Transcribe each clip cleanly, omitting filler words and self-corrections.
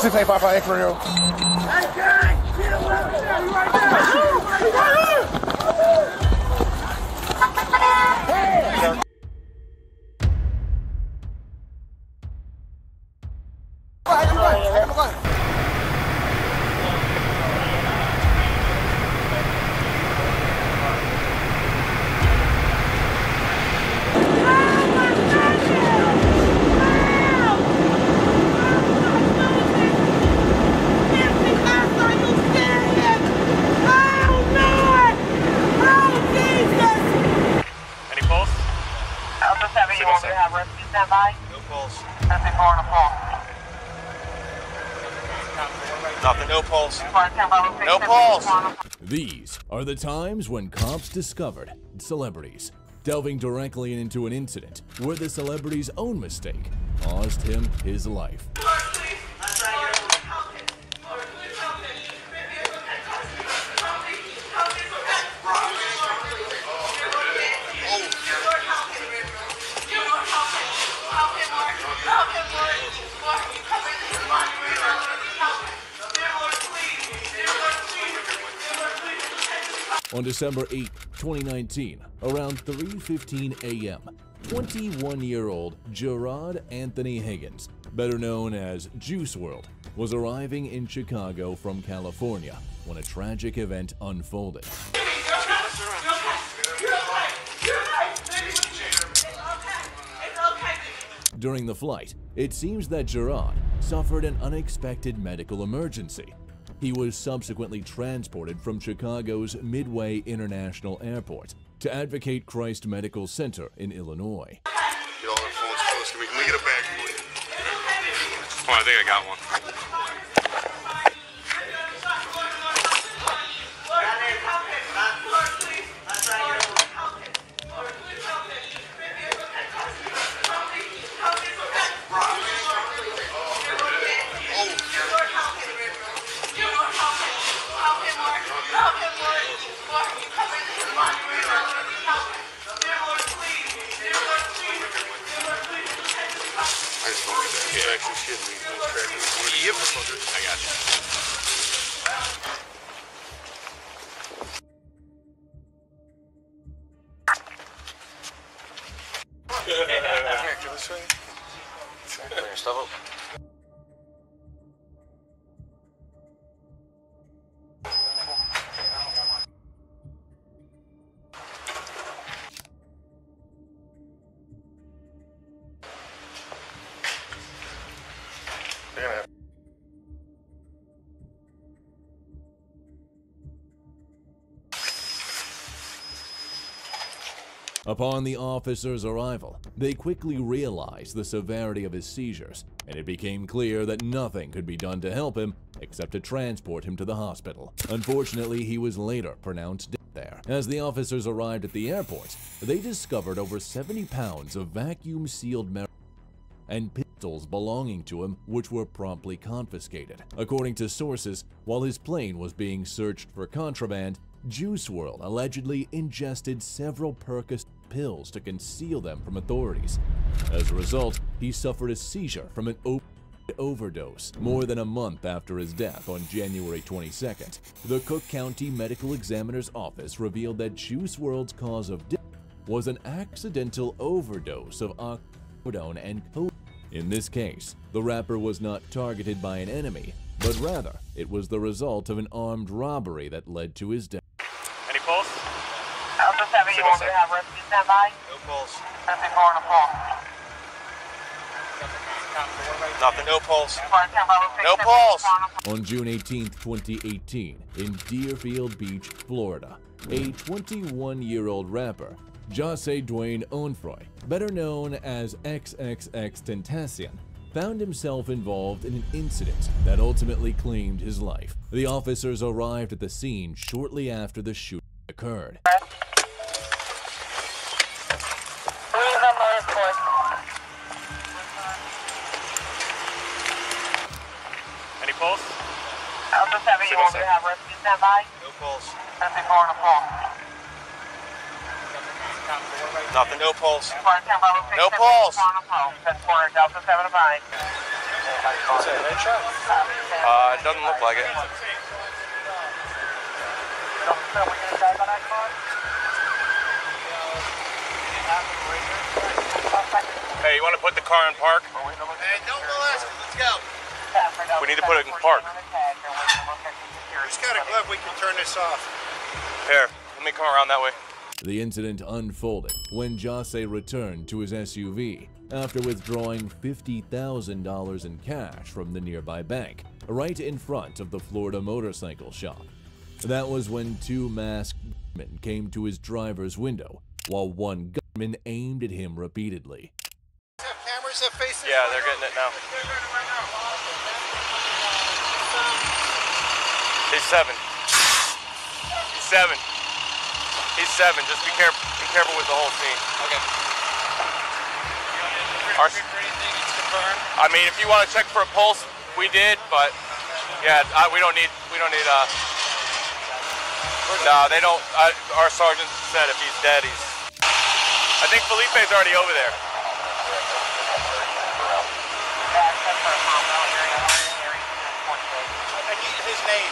68558 for you. Hey, gang! Get him right there! You right there! Hey! Nothing, no pulse. No pulse. These are the times when cops discovered celebrities, delving directly into an incident where the celebrity's own mistake caused him his life. On December 8, 2019, around 3:15 a.m., 21-year-old Gerard Anthony Higgins, better known as Juice WRLD, was arriving in Chicago from California when a tragic event unfolded. During the flight, it seems that Gerard suffered an unexpected medical emergency. He was subsequently transported from Chicago's Midway International Airport to Advocate Christ Medical Center in Illinois. Get all the phones close to me. Can we get a bag for you? Oh, I think I got one. Yep, I got you. Here, do this way. Bring your stuff up. Upon the officer's arrival, they quickly realized the severity of his seizures, and it became clear that nothing could be done to help him except to transport him to the hospital. Unfortunately, he was later pronounced dead there. As the officers arrived at the airport, they discovered over 70 pounds of vacuum-sealed marijuana and pistols belonging to him, which were promptly confiscated. According to sources, while his plane was being searched for contraband, Juice WRLD allegedly ingested several Percocet pills to conceal them from authorities. As a result, he suffered a seizure from an overdose more than a month after his death on January 22nd. The Cook County Medical Examiner's Office revealed that Juice WRLD's cause of death was an accidental overdose of oxycodone and codeine. In this case, the rapper was not targeted by an enemy, but rather it was the result of an armed robbery that led to his death. Any pulse? Alpha 7, you want me to have rescue stand by? No pulse. 54 on the pulse. Nothing, no pulse. No pulse. On June 18, 2018, in Deerfield Beach, Florida, a 21-year-old rapper, Jose Dwayne Onfroy, better known as XXXTentacion, found himself involved in an incident that ultimately claimed his life. The officers arrived at the scene shortly after the shooting occurred. Any pulse? Alpha 7, you want me to have rescue stand by? No pulse. 54 on the pulse. Nothing, no pulse. No No pulse. Delta 7 to 5. Is it a headshot? It doesn't look like it. Hey, you want to put the car in park? Hey, don't molest it. Let's go. We need to put it in park. Who's got a glove we can turn this off? Here, let me come around that way. The incident unfolded when Jase returned to his SUV after withdrawing $50,000 in cash from the nearby bank, right in front of the Florida motorcycle shop. That was when two masked gunmen came to his driver's window, while one gunman aimed at him repeatedly. Have cameras that face this? Yeah, they're getting it now. He's 7. He's 7. He's 7. Just be careful with the whole scene. Okay. I mean, if you want to check for a pulse, we did, but yeah, we don't need. No, they don't. Our sergeant said if he's dead, he's. I think Felipe's already over there. I need his name.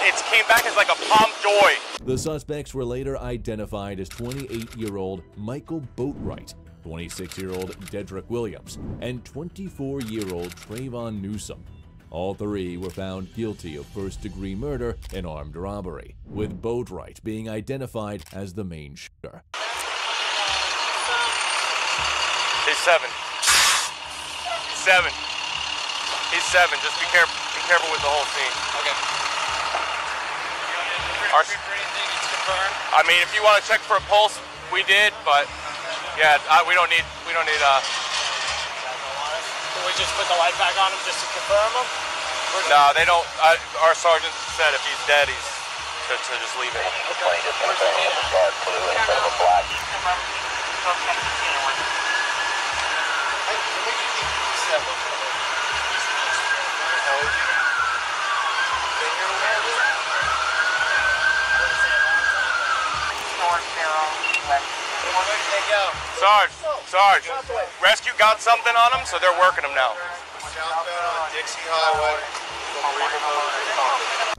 It came back as like a Palm Joy. The suspects were later identified as 28-year-old Michael Boatwright, 26-year-old Dedrick Williams, and 24-year-old Trayvon Newsom. All three were found guilty of first-degree murder and armed robbery, with Boatwright being identified as the main shooter. He's 7. He's 7. He's 7. Just be careful with the whole scene. Okay. I mean, if you want to check for a pulse, we did, but yeah, we don't need. Can we just put the light back on him just to confirm him? No, they don't. Our sergeant said if he's dead, he's to just leave it. Sarge, rescue got something on them, so they're working them now. Southbound on Dixie Highway.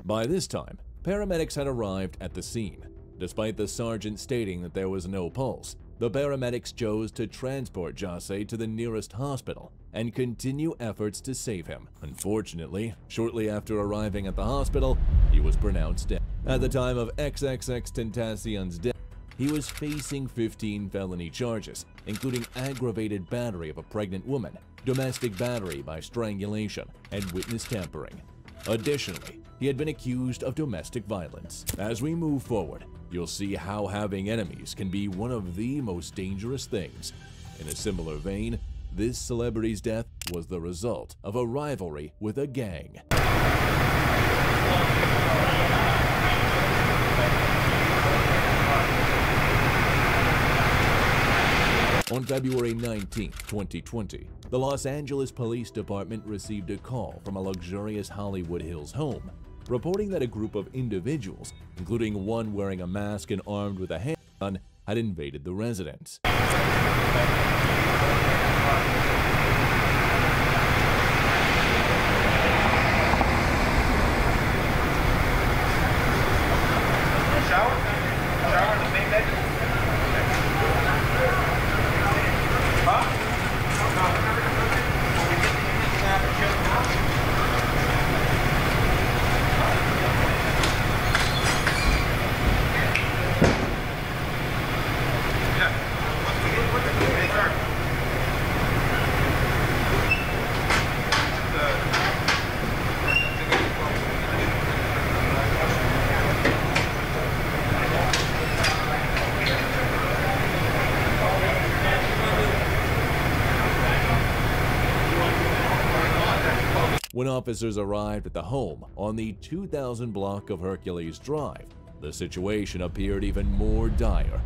By this time, paramedics had arrived at the scene. Despite the sergeant stating that there was no pulse, the paramedics chose to transport Jase to the nearest hospital and continue efforts to save him. Unfortunately, shortly after arriving at the hospital, he was pronounced dead. At the time of XXXTentacion's death, he was facing 15 felony charges, including aggravated battery of a pregnant woman, domestic battery by strangulation, and witness tampering. Additionally, he had been accused of domestic violence. As we move forward, you'll see how having enemies can be one of the most dangerous things. In a similar vein, this celebrity's death was the result of a rivalry with a gang. On February 19, 2020, the Los Angeles Police Department received a call from a luxurious Hollywood Hills home, reporting that a group of individuals, including one wearing a mask and armed with a handgun, had invaded the residence. When officers arrived at the home on the 2000 block of Hercules Drive, the situation appeared even more dire.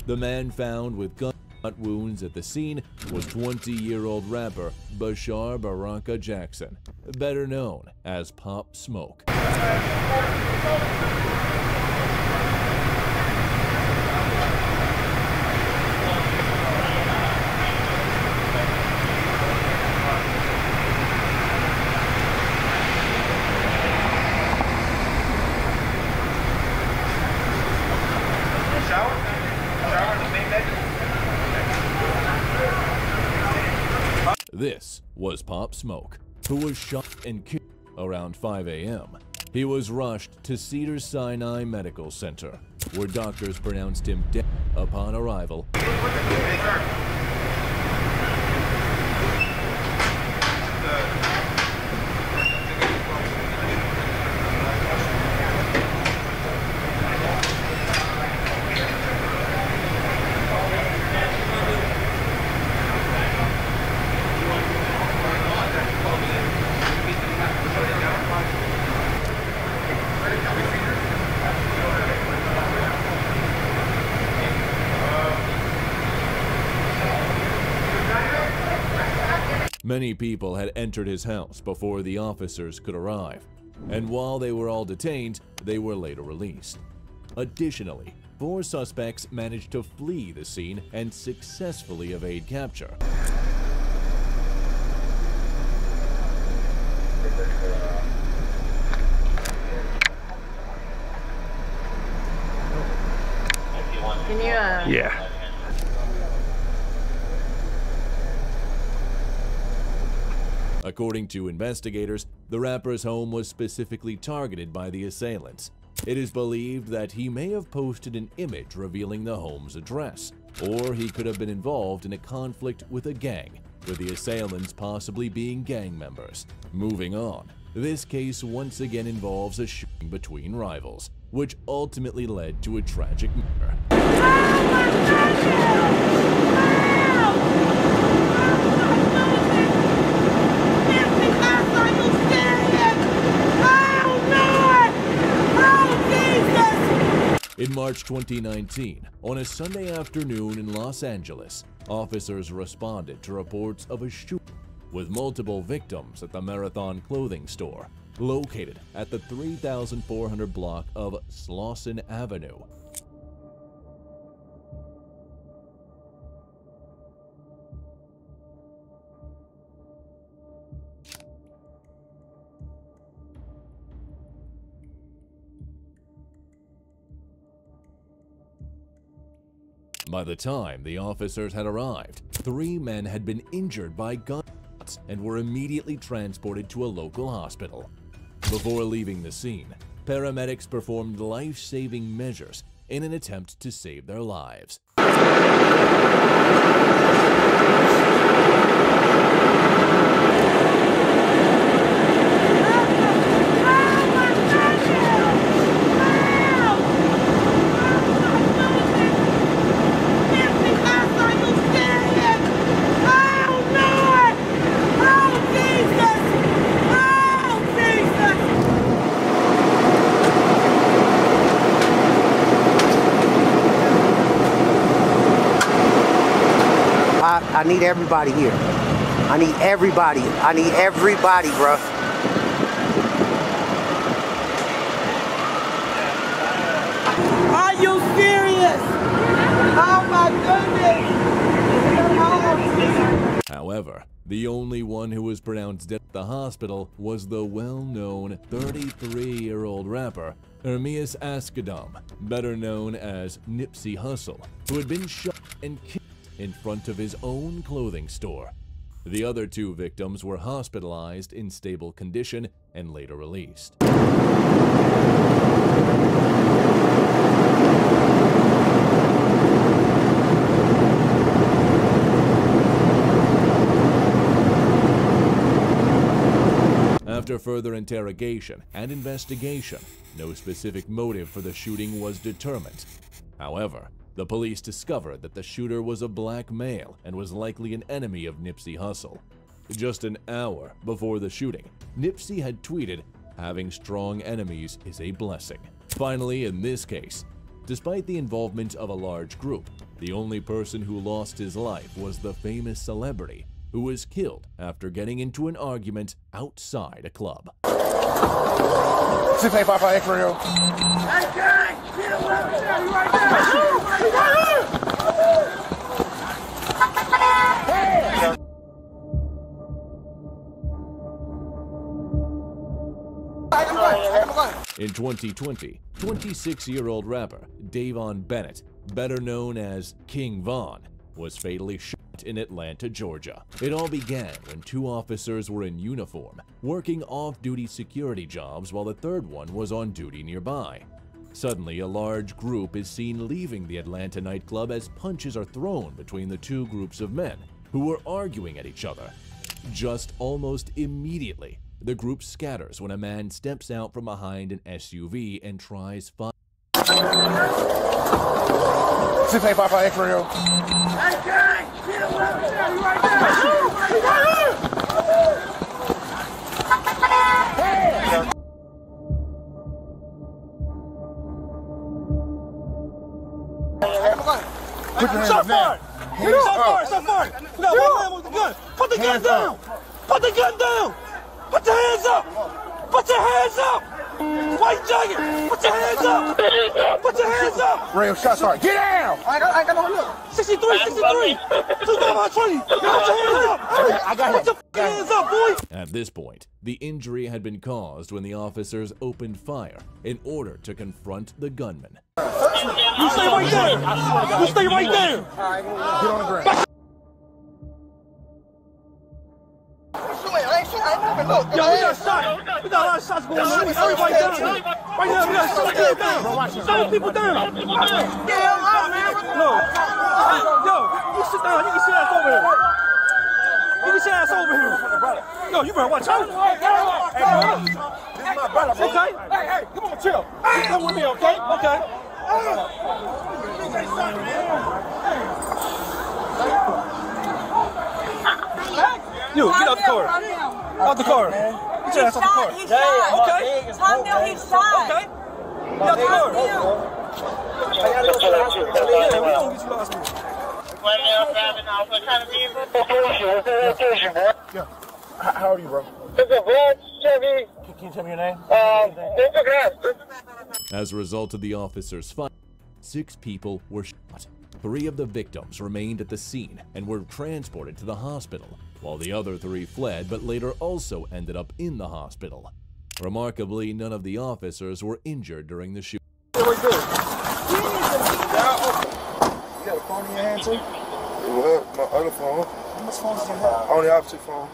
The man found with gunshot wounds at the scene was 20-year-old rapper Bashar Baraka Jackson, better known as Pop Smoke. was Pop Smoke, who was shot and killed around 5 a.m. He was rushed to Cedars-Sinai Medical Center, where doctors pronounced him dead upon arrival. Many people had entered his house before the officers could arrive, and while they were all detained, they were later released. Additionally, 4 suspects managed to flee the scene and successfully evade capture. Can you, Yeah. According to investigators, the rapper's home was specifically targeted by the assailants. It is believed that he may have posted an image revealing the home's address, or he could have been involved in a conflict with a gang, with the assailants possibly being gang members. Moving on, this case once again involves a shooting between rivals, which ultimately led to a tragic murder. In March 2019, on a Sunday afternoon in Los Angeles, officers responded to reports of a shooting with multiple victims at the Marathon clothing store, located at the 3400 block of Slauson Avenue. By the time the officers had arrived, 3 men had been injured by gunshots and were immediately transported to a local hospital. Before leaving the scene, paramedics performed life-saving measures in an attempt to save their lives. I need everybody here. I need everybody. I need everybody, bro. Are you serious? Oh my goodness! However, the only one who was pronounced dead at the hospital was the well-known 33-year-old rapper Ermias Askedam, better known as Nipsey Hussle, who had been shot and killed in front of his own clothing store. The other 2 victims were hospitalized in stable condition and later released. After further interrogation and investigation, no specific motive for the shooting was determined. However, the police discovered that the shooter was a black male and was likely an enemy of Nipsey Hussle. Just an hour before the shooting, Nipsey had tweeted, "Having strong enemies is a blessing." Finally, in this case, despite the involvement of a large group, the only person who lost his life was the famous celebrity, who was killed after getting into an argument outside a club. 685 for you. Hey, gang! Get away from there! Right there! In 2020, 26-year-old rapper Davon Bennett, better known as King Von, was fatally shot in Atlanta, Georgia. It all began when two officers were in uniform, working off-duty security jobs while the third one was on duty nearby. Suddenly, a large group is seen leaving the Atlanta nightclub as punches are thrown between the two groups of men who were arguing at each other. Just almost immediately, the group scatters when a man steps out from behind an SUV and tries fire. 685 for you. Hey, gang! Get away from there! You right there! Put your hands up now. Stop firing! We got one man with the gun. Put the gun down! Put the gun down! Put your hands up! Put your hands up! White jacket! Put your hands up! Put your hands up! Real shots fired. Get down! I got no look. 63! 63! 220! Put your hands up! I got it. Put your hands up, boy! At this point, the injury had been caused when the officers opened fire in order to confront the gunman. You stay right there! You stay right there! Get on the ground. Yo, we got shot. We got a lot of shots going on. Everybody down here. Right now, we got 7 people down. 7 people down. No. Yo, you sit down. You can sit ass over here. You can sit ass over here. Yo, you better watch out. Hey, bro. This is my brother, bro. Okay? Hey, come on, chill. You come with me, okay? Okay. You, get out the car. Out the car. Get your ass out the car. He's shot. Okay. Tom Bill, he's shot. Okay. Get out the car. Yeah, we don't get you last week. Yeah. How old are you, bro? Can you tell me your name? As a result of the officers' fight, 6 people were shot. 3 of the victims remained at the scene and were transported to the hospital, while the other 3 fled but later also ended up in the hospital. Remarkably, none of the officers were injured during the shooting. You got a phone in your hand, too? Well, my other phone. How much phones do you have? Only have 2 phones.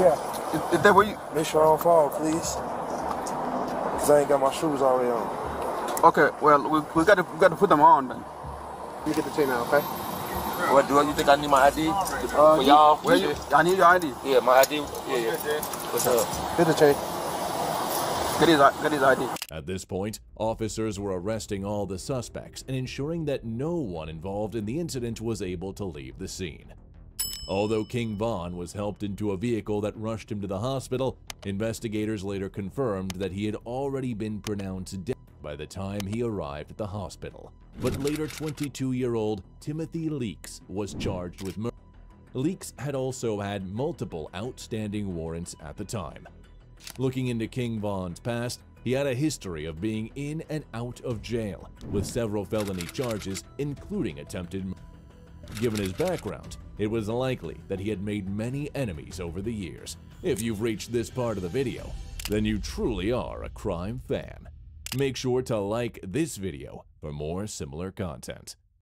Yeah. Is that where you... Make sure I don't fall, please. Because I ain't got my shoes already on. Okay, well, we got to put them on, man. You get the chain now, okay? What, do you think I need my ID? Y'all, I need your ID. Yeah, my ID. Yeah. What's up? Get the chain. Get his ID. At this point, officers were arresting all the suspects and ensuring that no one involved in the incident was able to leave the scene. Although King Von was helped into a vehicle that rushed him to the hospital, investigators later confirmed that he had already been pronounced dead by the time he arrived at the hospital. But later 22-year-old Timothy Leaks was charged with murder. Leaks had also had multiple outstanding warrants at the time. Looking into King Von's past, he had a history of being in and out of jail, with several felony charges, including attempted murder. Given his background, it was likely that he had made many enemies over the years. If you've reached this part of the video, then you truly are a crime fan. Make sure to like this video for more similar content.